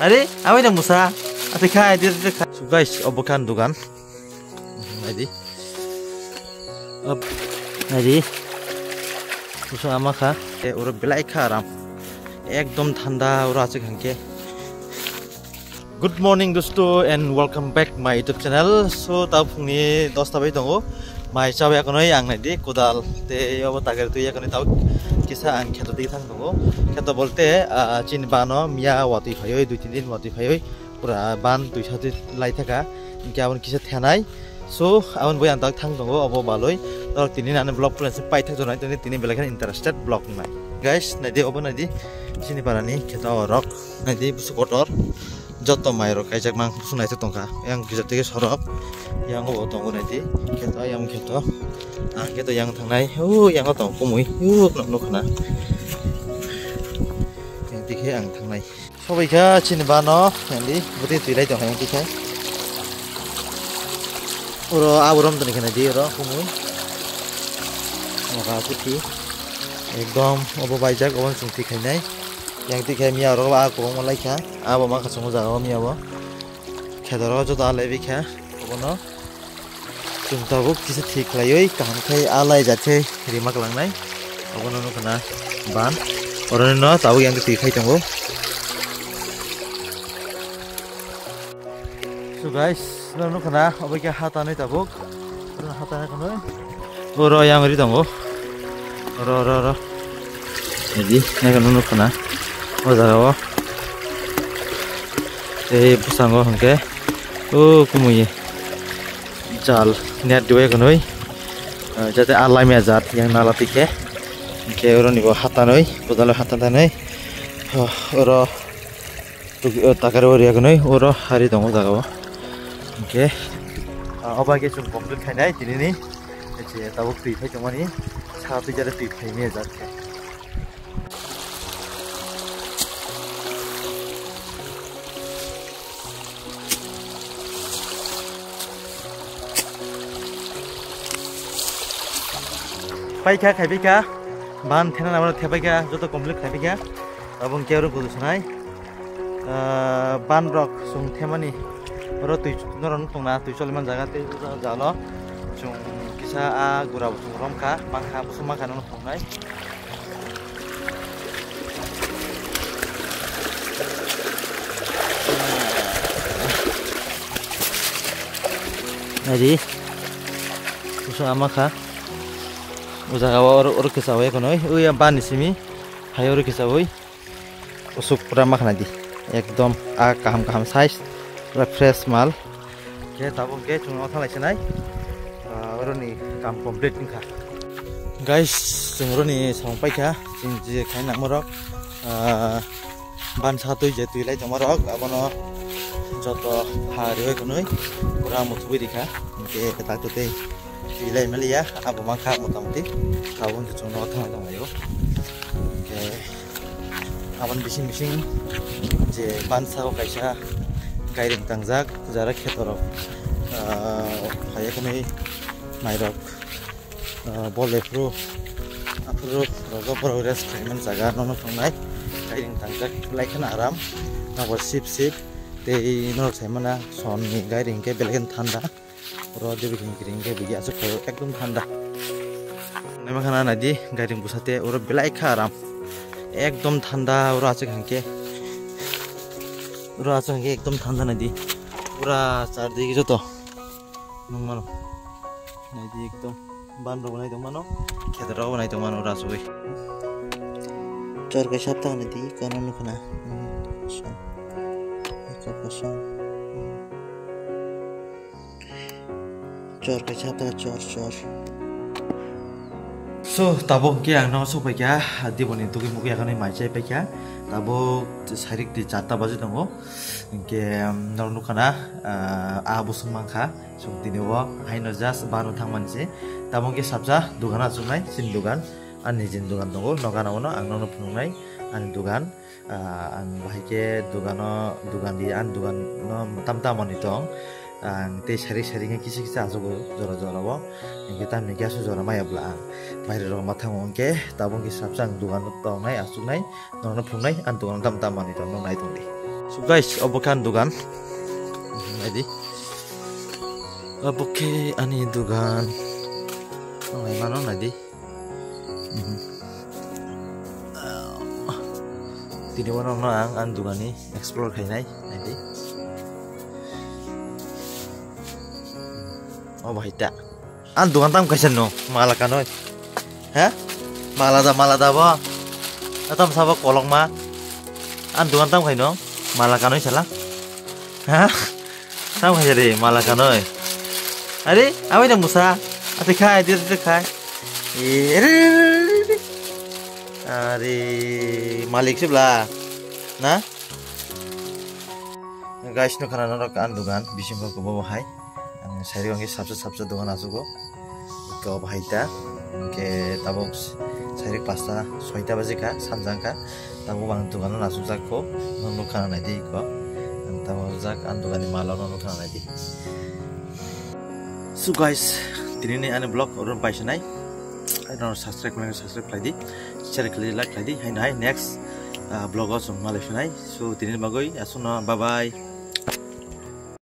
Ari, apa yang musa? Ati khai, dia khai. So guys, obokan dugan. Adi. Adi. Musa ama kha. Ora belai kha aram. Ekdom thanda ora ache khanke. Good morning dosto and welcome back my YouTube channel. So tab phungni 10 ta bai dongo. Mai chawe akonoi ang nadi kodal te yobo tagar tu yakoni tab kisa ang kheto di thang dongo. Kheto bolte chin bano mia wati phayoi 2-3 din wati phayoi pura ban tu sati lai thaka inke abon kisa thanai. So abon boi antak thang dongo abo baloi dor tinin ane vlog plan se pai thak jonai tini tini belakhan interested vlog nai. Guys nadi obo nadi chini parani kheto rock nadi busu kotor joto mairo kaijak mang sunai te tongka yang gizat tege sorop yang obo tongo nadi keto keto yang thangnai yang otong kumui no khana yang dikhe ang thangnai sobai kha chinibano yandi buti tuilai tong yang dikhe oro aburom tani khana di oro kumui oka puti ekdom obo baijak obon sungti khainai yang dikhe mia ro ba ko malai kha abo ma khasung ja ro mia bo khedoro jo da lebi kha obono chúng kisa thik layoi kaham khai alai jathe rimak langnai obono no kana ban orono no tabu yang ti khai tongo. So guys no kana obike hata nai tabuk oro hata na kanoi oro yang ri tongo oro jadi na no kana ojago busango hangke kumuye jal net dua kanoi jate alai mezat yang nalati ke oro nibo hatanoi bodalo hatanoi oro takaro ria kanoi oro hari dongo jagao ke obage chung complete khainai tinini je tabuk tui khai tomani sa tu jare tui khai mezat ke paika khaibika ban thena namaro thebaika joto complete khaibika abong keuro kudusanai ban rok sung themani oro tui noron tongna tui soliman jaga te jalo sung kisa a gura busung romka bangkha busung mangkha no tongnai nadi busung amakha usaha or kisawai konoi uya ban isimi hayor kisawai usuk pura makna di ekdom a kaham size pura fresh mal ke tabung ke chungno thalai senai oroni kam complete ningkha guys jungroni songpai kha jingji khaina morok ban satui je tuilai tomorok abono joto hari konoi pura muthui dikha ke takute tilai melia abo mangkha motamoti tabun chungno thang dong ayo ke abon bising je bansao kaisa gairing tangjak jara khetorok khaya koni mairok bolefru apru rogo progress treatment jaga nono thongnai gairing tangjak laikhana aram nabo sip tei norok saimana sonni gairing ke belgen thanda oro debi kring ke bigi aso khayo ekdom thanda nema khana nadi gairing busate oro belai kha aram ekdom thanda oro ache khangke ekdom thanda nadi pura char digi joto nungmano nadi ekdom ban ro banai dongmano khedra ro banai dongmano ora soi char ka sapta nadi kono nukhna chor ka chapta chor so tabok ke ang no so paikya diboni tugi mugi akani maijai paikya tabok sarik di 4 baje dongo ke nornu kana abusung mangkha sung dinewo haino jas banu thangmanse tabok ke sabja dugana sunai sin dugan an nijin dugan dongo nogana ono ang no phungnai an dugan ang bahike dugan di an dugan no tamta moni tong ang te sari nge kisi ajogo jora bo nge tam ne gasu jora maya bla baire ro mathang onke tabong ki sapsang dugan tongnai asunai nono phungnai an dugan tam mani tong nai tongli So guys, obokan dugan. Ready? Oboke ani dugan. Oh, mana nadi? Tini mana ang dugan ni explore kay nai, nadi. Oh, bahita. An dugan tam kaisan no? Malakan no? Ha? Malada ba? Atam sabak kolong ma. An dugan tam kay no? Malakan no salah? Ha? Tam kay jadi malakan no? Ade, awai dah musa. Ate khai, dia khai. Are Malik sebelah. Nah. Guys, no karena nak andugan, bising kau bawa hai. Ang sari orang sabse dugan asuko. Kau bahai ta. Ke tabok sari pasta soita baje ka, sanjang ka. Tabok bang dugan nasu jako. No karena nanti ko. Tabok jak andugan ni malau no karena nanti. So guys, ini ane vlog orang paisai. I don't know subscribe lagi, share like lagi. Hai next vlog also Malaysia. So ini bagai, asuna bye bye.